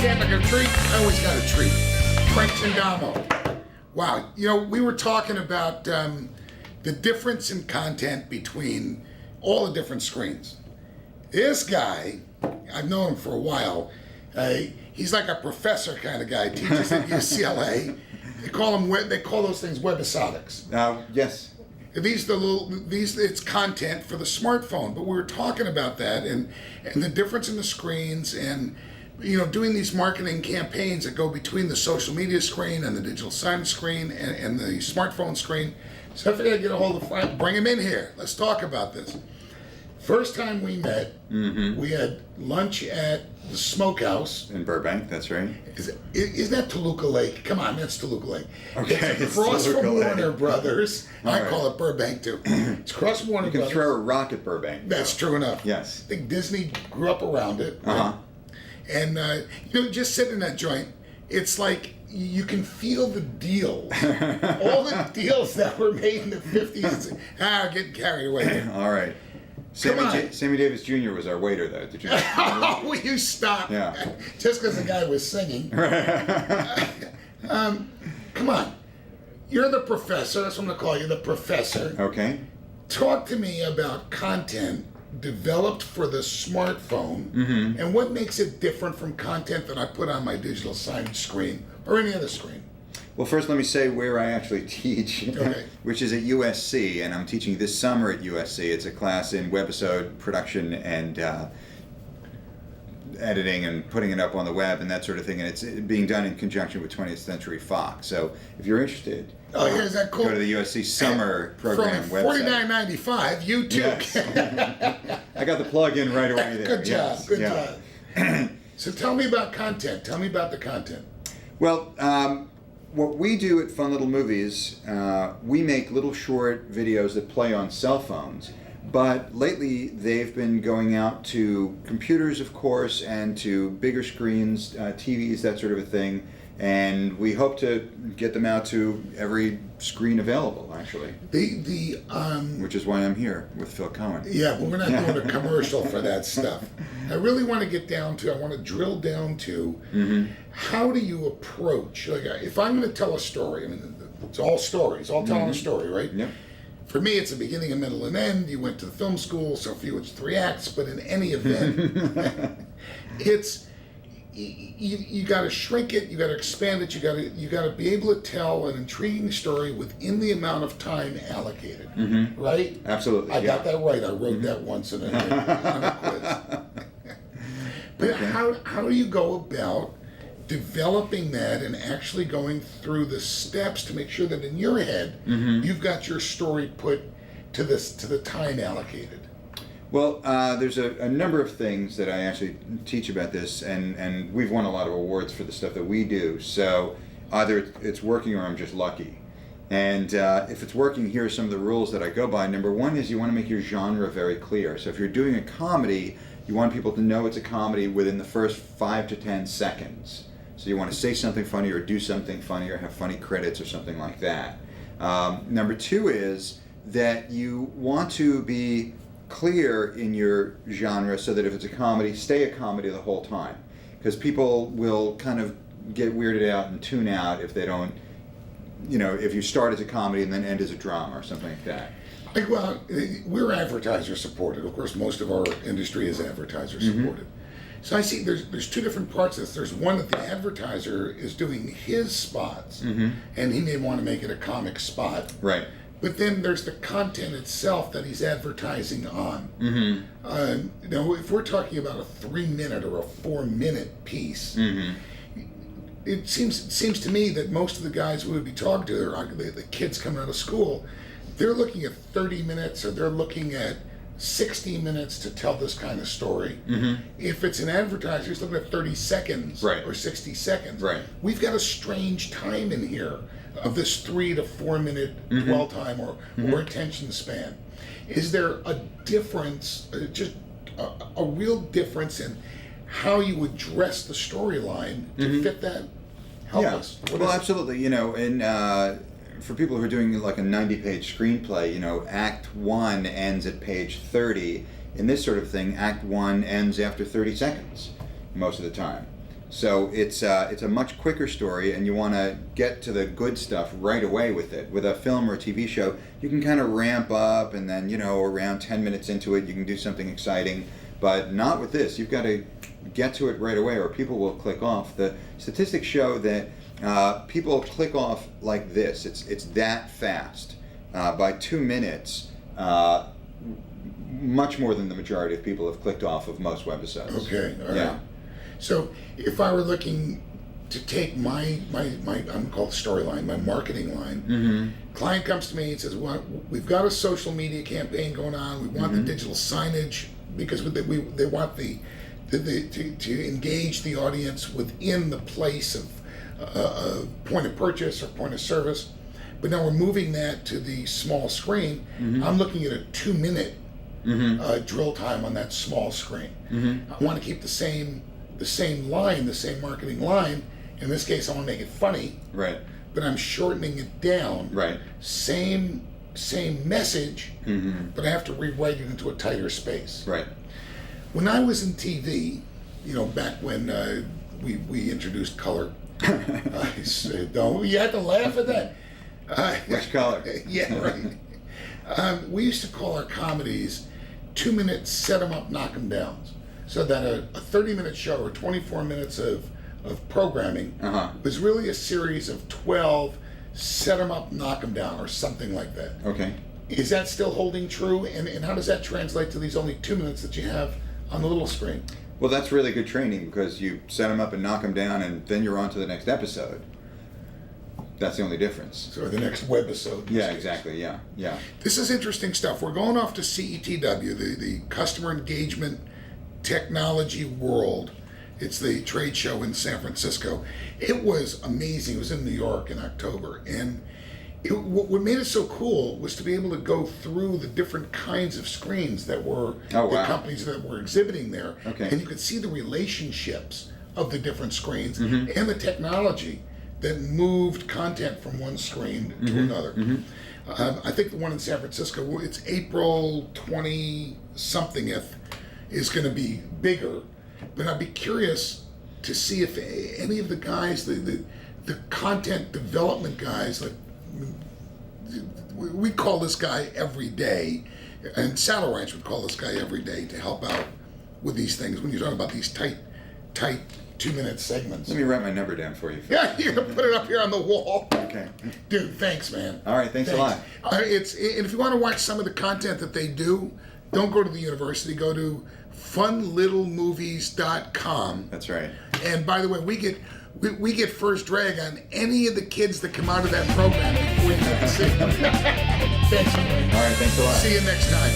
can't make a treat, I always got a treat. Frank Chindamo. Wow, we were talking about the difference in content between all the different screens. This guy, I've known him for a while. He's like a professor kind of guy. Teaches at UCLA. They call those things webisodics. Yes. It's content for the smartphone, but we were talking about that and the difference in the screens and doing these marketing campaigns that go between the social media screen and the digital signage screen and the smartphone screen. So I figured I'd get a hold of Frank, bring him in here. Let's talk about this. First time we met, we had lunch at the Smokehouse. In Burbank, that's right. Isn't that Toluca Lake? Come on, that's Toluca Lake. Okay, it's across from Warner Brothers. I right. call it Burbank too. It's across from Warner Brothers. You can throw a rock at Burbank. That's true enough. Yes. I think Disney grew up around it. Right? And just sitting in that joint, it's like you can feel the deals. All the deals that were made in the 50s. Getting carried away here. All right. Sammy Davis Jr. was our waiter, though. Did you? Will you stop? Yeah. Just because the guy was singing. Come on. You're the professor. That's what I'm going to call you, the professor. Okay. Talk to me about content developed for the smartphone and what makes it different from content that I put on my digital signage screen or any other screen. Well, first let me say where I actually teach, which is at USC, and I'm teaching this summer at USC. It's a class in webisode production and editing and putting it up on the web and that sort of thing, and it's being done in conjunction with 20th Century Fox. So if you're interested, is that cool? Go to the USC summer program from website. $49.95, you too. Yes. I got the plug in right away there. Good job, good job. So tell me about content. Tell me about the content. Well, what we do at Fun Little Movies, we make little short videos that play on cell phones, but lately they've been going out to computers, of course, and to bigger screens, TVs, that sort of a thing, and we hope to get them out to every screen available, actually. Which is why I'm here with Phil Cohen. Yeah, but we're not doing a commercial for that stuff. I really want to drill down to how do you approach, like if I'm going to tell a story, I mean, it's all stories, all telling a story, right? Yep. For me, it's a beginning, a middle, and end. You went to the film school, so for you it's 3 acts, but in any event, it's, you got to shrink it, you got to expand it, you got to be able to tell an intriguing story within the amount of time allocated, right? Absolutely. I got that right. I wrote that once on a quiz. But how do you go about developing that and actually going through the steps to make sure that in your head you've got your story put to the time allocated? Well, there's a number of things that I actually teach about this, and we've won a lot of awards for the stuff that we do. So either it's working or I'm just lucky. And if it's working, here are some of the rules that I go by. Number one is you want to make your genre very clear. So if you're doing a comedy, you want people to know it's a comedy within the first 5 to 10 seconds. So you want to say something funny or do something funny or have funny credits or something like that. Number two is that you want to be clear in your genre so that if it's a comedy, stay a comedy the whole time. Because people will kind of get weirded out and tune out if they don't, if you start as a comedy and then end as a drama or something like that. Well, we're advertiser supported. Of course, most of our industry is advertiser supported. So I see there's 2 different parts of this. There's one that the advertiser is doing his spots, and he may want to make it a comic spot. Right. But then there's the content itself that he's advertising on. If we're talking about a 3-minute or a 4-minute piece, it seems to me that most of the guys we would be talking to, the kids coming out of school, they're looking at 30 minutes or they're looking at 60 minutes to tell this kind of story. If it's an advertiser, he's looking at 30 seconds or 60 seconds. Right. We've got a strange time in here of this 3 to 4 minute dwell time or attention span. Is there a difference, just a real difference in how you address the storyline to fit that? Help us. Well, absolutely. And for people who are doing like a 90-page screenplay, Act 1 ends at page 30. In this sort of thing, Act 1 ends after 30 seconds most of the time. So it's a much quicker story, and you want to get to the good stuff right away with it. With a film or a TV show, you can kind of ramp up, and then, around 10 minutes into it, you can do something exciting. But not with this. You've got to get to it right away, or people will click off. The statistics show that people click off like this. It's that fast. By 2 minutes, much more than the majority of people have clicked off of most webisodes. Okay, all right. So if I were looking to take my I'm called storyline, my marketing line, client comes to me and says, well, we've got a social media campaign going on. We want the digital signage because they want to engage the audience within the place of point of purchase or point of service. But now we're moving that to the small screen. I'm looking at a 2-minute drill time on that small screen. I want to keep the same line, the same marketing line. In this case, I want to make it funny. Right. But I'm shortening it down. Right. Same message, but I have to rewrite it into a tighter space. Right. When I was in TV, back when we introduced color, you had to laugh at that. Which color? Yeah, right. We used to call our comedies 2-minute set 'em up, knock 'em downs. So that a 30-minute show or 24 minutes of programming was really a series of 12 set 'em up, knock 'em down, or something like that. Okay. Is that still holding true? And how does that translate to these only 2 minutes that you have on the little screen? Well, that's really good training because you set them up and knock them down, and then you're on to the next episode. That's the only difference. So the next webisode. Yeah, exactly. Yeah. This is interesting stuff. We're going off to CETW, the Customer Engagement Technology World. It's the trade show in San Francisco. It was amazing. It was in New York in October. And what made it so cool was to be able to go through the different kinds of screens that were the companies that were exhibiting there. Okay. And you could see the relationships of the different screens and the technology that moved content from one screen to another. I think the one in San Francisco, it's April 20-somethingth, is going to be bigger. But I'd be curious to see if any of the guys, the content development guys, like we call this guy every day, and Saddle Ranch would call this guy every day to help out with these things when you're talking about these tight 2-minute segments. Let me write my number down for you. Yeah, you're gonna put it up here on the wall. Okay. Dude, thanks, man. All right, thanks a lot. And if you want to watch some of the content that they do, don't go to the university. Go to funlittlemovies.com. That's right. And by the way, we get first drag on any of the kids that come out of that program before you have to see them. Thanks. All right, thanks a lot. See you next time.